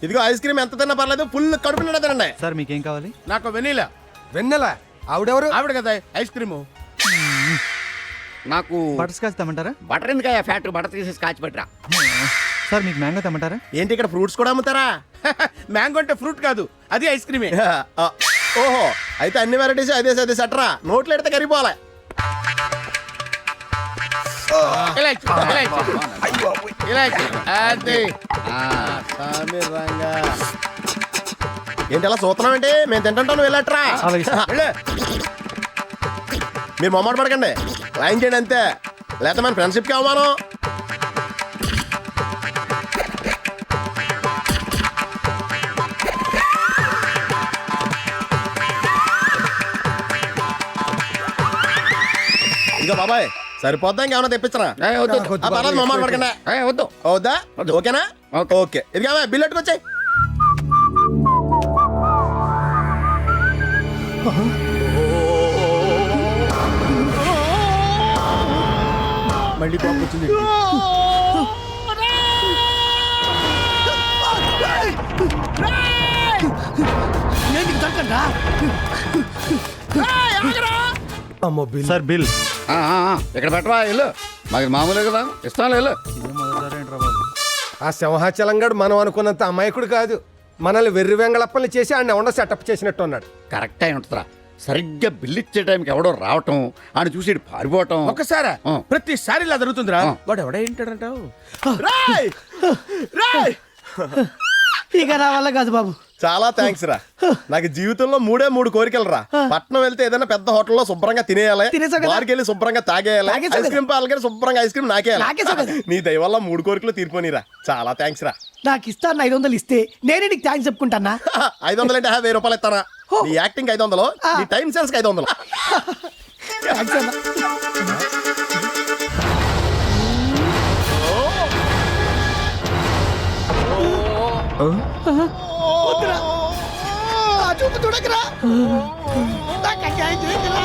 ఇదిగో ice cream ఎంత తిన్నా పర్లేదు, ఫుల్ కడుపు నిండా తినండి. సార్ మీకేం కావాలి? నాకు వెనీలా. వెన్నెల ఆవిడెవరు? ఆవిడ కదా ఐస్ క్రీము. నాకు బటర్ స్కాచ్ తెమ్మంటారా? బటర్ ఎందుకయ్యా, ఫ్యాట్ బటర్ తీసేసి కాచి పెట్టరా. సార్ మీకు మ్యాంగో తెమ్మంటారా? ఏంటి ఇక్కడ ఫ్రూట్స్ కూడా అమ్ముతారా? మ్యాంగో అంటే ఫ్రూట్ కాదు, అది ఐస్ క్రీమే. ఓహో, అయితే అన్ని వెరైటీస్ అదే సట్రా, నోట్లు ఎడితే కరిగిపోవాలి. ఏంటి అలా చూస్తున్నాం ఏంటి? మేము తింటుంటాం, నువ్వు వెళ్ళట్రా. మీరు మొమ్మట పడకండి, లైన్ చేయండి అంతే, లేకపోతే మన ఫ్రెండ్షిప్కి అవమానం. ఇంకా బాబాయ్ సరిపోద్దా, ఇంకేమన్నా తెప్పించరా? పర్లేదు, మొమ్మట పడకండి. వద్దు వద్దా? ఓకేనా? ఓకే, ఇది కావా బిల్ ఎట్టుకొచ్చాయి. మళ్ళీ కోపం వచ్చింది. Sir bill. ఇక్కడ పెట్టవా, వెళ్ళు. మాకు మామూలే కదా, ఇస్తాను వెళ్ళు. ఆ సింహాచలంగాడు మనం అనుకున్నంత అమాయకుడు కాదు. మనల్ని వెర్రి వెంగళప్పల్ని చేసి ఆయన ఉండ సెటప్ చేసినట్టు ఉన్నాడు. కరెక్ట్ అయి ఉంటుందిరా. సరిగ్గా బిల్లు ఇచ్చే టైంకి ఎవడో రావటం, ఆయన చూసి ఇటు పారిపోవటం. ఒక్కసారా? ప్రతిసారి ఇలా జరుగుతుందిరా. వాడు ఎవడ ఏంటాడంటావు? రాయ్ రాయ్, ఇక నా వల్ల కాదు బాబు. చాలా థ్యాంక్స్ రా. నాకు జీవితంలో మూడు కోరికలు రా. పట్నం వెళ్తే ఏదైనా పెద్ద హోటల్లో శుభ్రంగా తినేయాలి, బార్కి వెళ్ళి శుభ్రంగా తాగేయాలి, ఐస్ క్రీమ్ పాలకి శుభ్రంగా ఐస్ క్రీమ్ నాకేయాలి. నీ దయ వల్ల 3 కోరికలు తీర్పోనిరా. చాలా థ్యాంక్స్ రా. నాకు ఇస్తాను 500 ఇస్తే నేనే నీకు థ్యాంక్స్ చెప్పుకుంటానా. 500 అంటే 1000 రూపాయలు ఇస్తానా? నీ యాక్టింగ్ 500, నీ టైం సెన్స్ 500. థ్యాంక్స్ అన్న. వద్దురా, ఆ చూపు చూడకురా. నాకు అన్యాయం చేయకురా.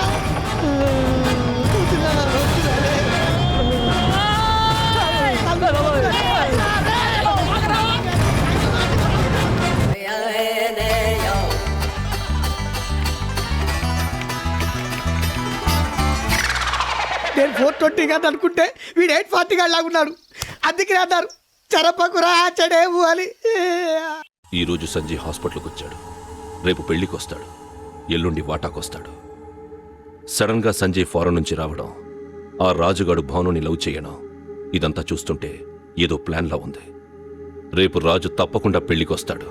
వద్దురా, నేను 420 కాదు అనుకుంటే వీడు 840 గాడు లాగున్నాడు. అందుకే అన్నారు చరపకురా చెడేవు అని. ఈరోజు సంజయ్ హాస్పిటల్కి వచ్చాడు, రేపు పెళ్లికి వస్తాడు, ఎల్లుండి వాటాకొస్తాడు. సడన్ గా సంజయ్ ఫారెన్ నుంచి రావడం, ఆ రాజుగాడు భానుని లవ్ చేయడం, ఇదంతా చూస్తుంటే ఏదో ప్లాన్లా ఉంది. రేపు రాజు తప్పకుండా పెళ్లికొస్తాడు,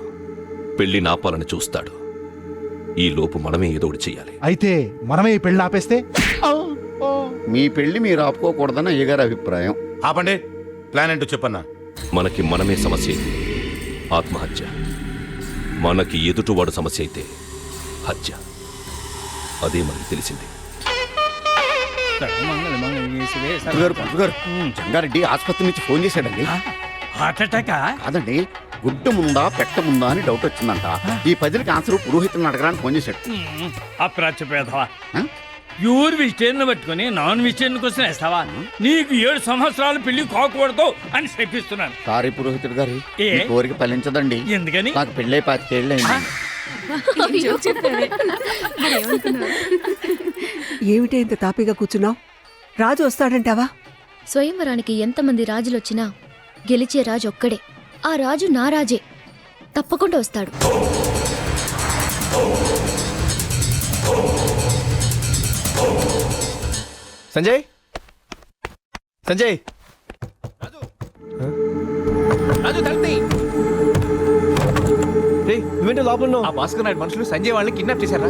పెళ్లి నాపాలని చూస్తాడు. ఈ లోపు మనమే ఏదో ఒకటి చెయ్యాలి. అయితే మనమే ఈ పెళ్లి ఆపేస్తే? మీ పెళ్లి మీరు ఆపుకోకూడదని అయ్యగారి అభిప్రాయం. ఆపండి, ప్లాన్ ఏంటో చెప్పన్నా. మనకి మనమే సమస్య అయితే ఆత్మహత్య, మనకి ఎదుటివాడు సమస్య అయితే హత్య. అదే మనకి తెలిసింది. జంగారెడ్డి ఆసుపత్రి నుంచి ఫోన్ చేశాడండి. హార్ట్ అటాక్ కాదండి, గుడ్డు ముందా పెట్ట ముందా అని డౌట్ వచ్చిందంట. ఈ పదిలకి ఆన్సర్ పురోహితులను అడగడానికి ఫోన్ చేశాడు. అప్రాచ్యపేదవా, ప్యూర్ వెజిటేరియన్ పట్టుకుని నాన్ వెజిటేరియన్ కోసం వేస్తావా? నీకు 7 సంవత్సరాలు పెళ్లి కాకూడదు అని చెప్పిస్తున్నాను. సారీ పురోహితుడు గారు, ఈ కోరిక ఫలించదండి. ఎందుకని? నాకు పెళ్ళై 25 ఏళ్ళు అయింది. ఏమిటి ఇంత తాపిగా కూర్చున్నావు? రాజు వస్తాడంటావా? స్వయంవరానికి ఎంతమంది రాజులొచ్చినా గెలిచే రాజు ఒక్కడే. ఆ రాజు నా రాజే, తప్పకుండా వస్తాడు. సంజయ్, సంజయ్, నువ్వేంటి లోపల? ఆ భాస్కర్ నాయుడు మనుషులు సంజయ్ వాళ్ళని కిడ్నాప్ చేశారా?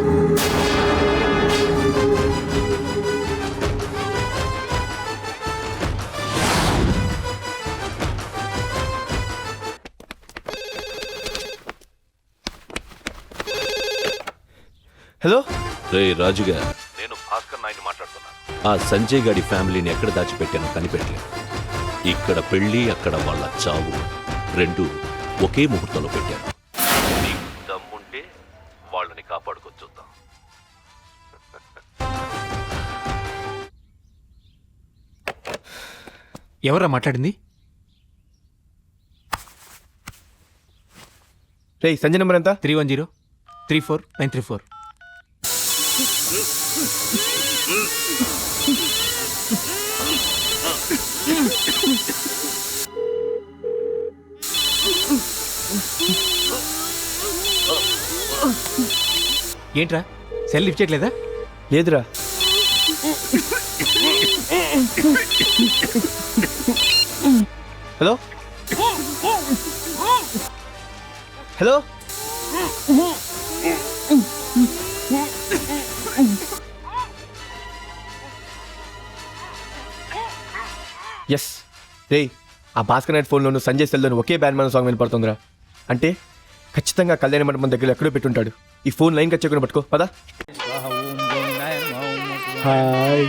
హలో రే రాజుగా, నేను భాస్కర్ నాయుడు మాట్లాడుతున్నాను. ఆ సంజయ్ గాడి ఫ్యామిలీని ఎక్కడ దాచిపెట్టానో కనిపెట్టలేదు. ఇక్కడ పెళ్లి, అక్కడ వాళ్ళ చావు, రెండు ఒకే ముహూర్తంలో పెట్టాను. నీకు దమ్ముంటే వాళ్ళని కాపాడుకొచ్చుద్దాం. ఎవరా మాట్లాడింది? రే సంజయ్ నెంబర్ ఎంత? 310-34-934. ఏంట్రా సెల్ లిఫ్ట్ చేయట్లేదా? లేదురా. హలో హలో ఎస్ రే ఆ భాస్కర్ నైట్ ఫోన్లోను సంజయ్ సెల్లోను ఒకే బ్యాండ్ మన సాంగ్ వినపడుతుందిరా. అంటే ఖచ్చితంగా కళ్యాణ మండపం దగ్గర ఎక్కడో పెట్టుంటాడు. ఈ ఫోన్ లైన్ కచ్చేకొని పట్టుకో పదా. హాయ్.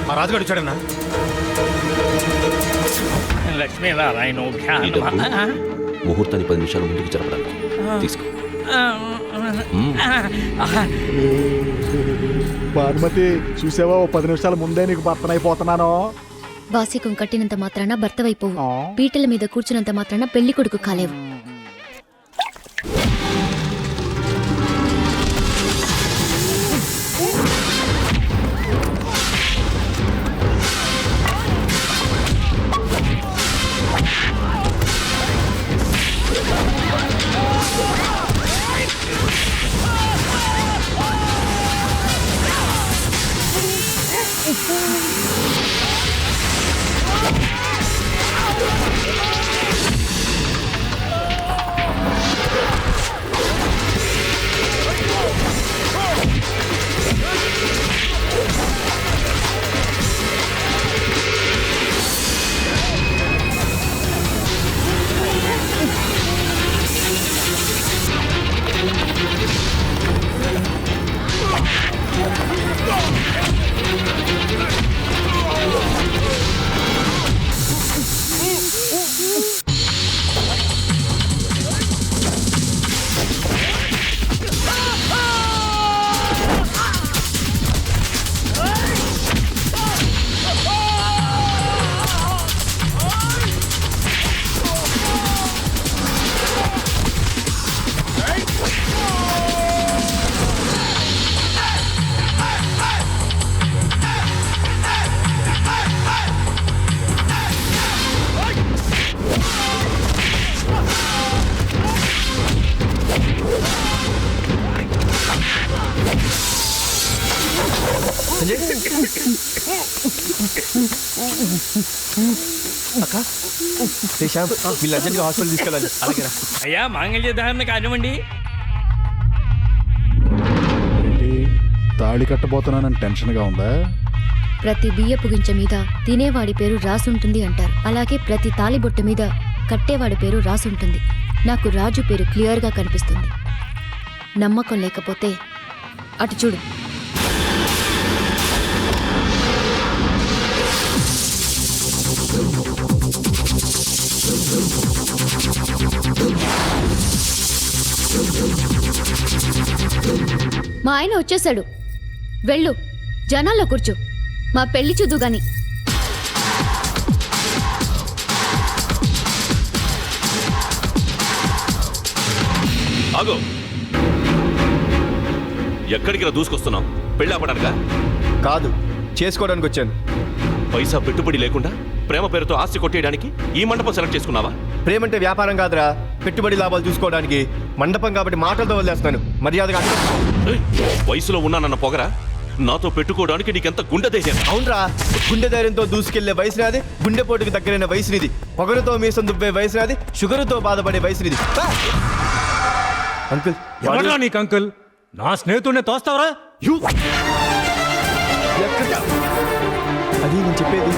ఆ రాజుగాడు వచ్చాడన్నా. లక్ష్మీనారాయణ ఈ డబ్బు ముహూర్తాన్ని 10 నిమిషాల ముందుకు జరపడానికి తీసుకో. భానుమతి చూసావా, 10 నిమిషాల ముందే నీకు భర్తనైపోతున్నాను. వాసికం కట్టినంత మాత్రాన భర్తవైపోవు, పీటల మీద కూర్చున్నంత మాత్రాన పెళ్లి కొడుకు కాలేవు. అక్క శ్యామ్ వీళ్ళు అర్జెంట్గా హాస్పిటల్ తీసుకెళ్ళాలి. అలాగే అయ్యా మాంగళ్య ధారణ కానివ్వండి. తాళి కట్టబోతున్నానని టెన్షన్గా ఉందా? ప్రతి బియ్యపు గింజ మీద తినేవాడి పేరు రాసుంటుంది అంటారు. అలాగే ప్రతి తాళిబొట్టు మీద కట్టేవాడి పేరు రాసుంటుంది. నాకు రాజు పేరు క్లియర్గా కనిపిస్తుంది. నమ్మకం లేకపోతే అటు చూడు. మా ఆయన వచ్చేసాడు. వెళ్ళు, జనాల్లో కూర్చో, మా పెళ్లి చూద్దు గాని. ఆగో, ఎక్కడికి రా దూసుకొస్తున్నావు? పెళ్ళి ఆపడానికా? కాదు, చేసుకోవడానికి వచ్చాను. పైసా పెట్టుబడి లేకుండా ప్రేమ పేరుతో ఆస్తి కొట్టేయడానికి ఈ మండపం సెలెక్ట్ చేసుకున్నావా? ప్రేమంటే వ్యాపారం కాదురా, పెట్టుబడి లాభాలు చూసుకోవడానికి. మండపం కాబట్టి మాటలతో వదిలేస్తున్నాను. మర్యాదగా ఏయ్, వయసులో ఉన్నానన్న పొగరా నాతో పెట్టుకోవడానికి నీకెంత గుండె ధైర్యం? అవునరా, గుండె ధైర్యంతో దూసుకెళ్లే వయసు నాది, గుండెపోటుకి దగ్గరైన వయసు నీది, పొగరుతో మీసం దుబ్బే వయసు నాది, షుగరుతో బాధపడే వయసు నీది. అంకుల్ ఎవరా నీకు అంకుల్? నా స్నేహితుడిని తోస్తావరా? అది నేను చెప్పేది.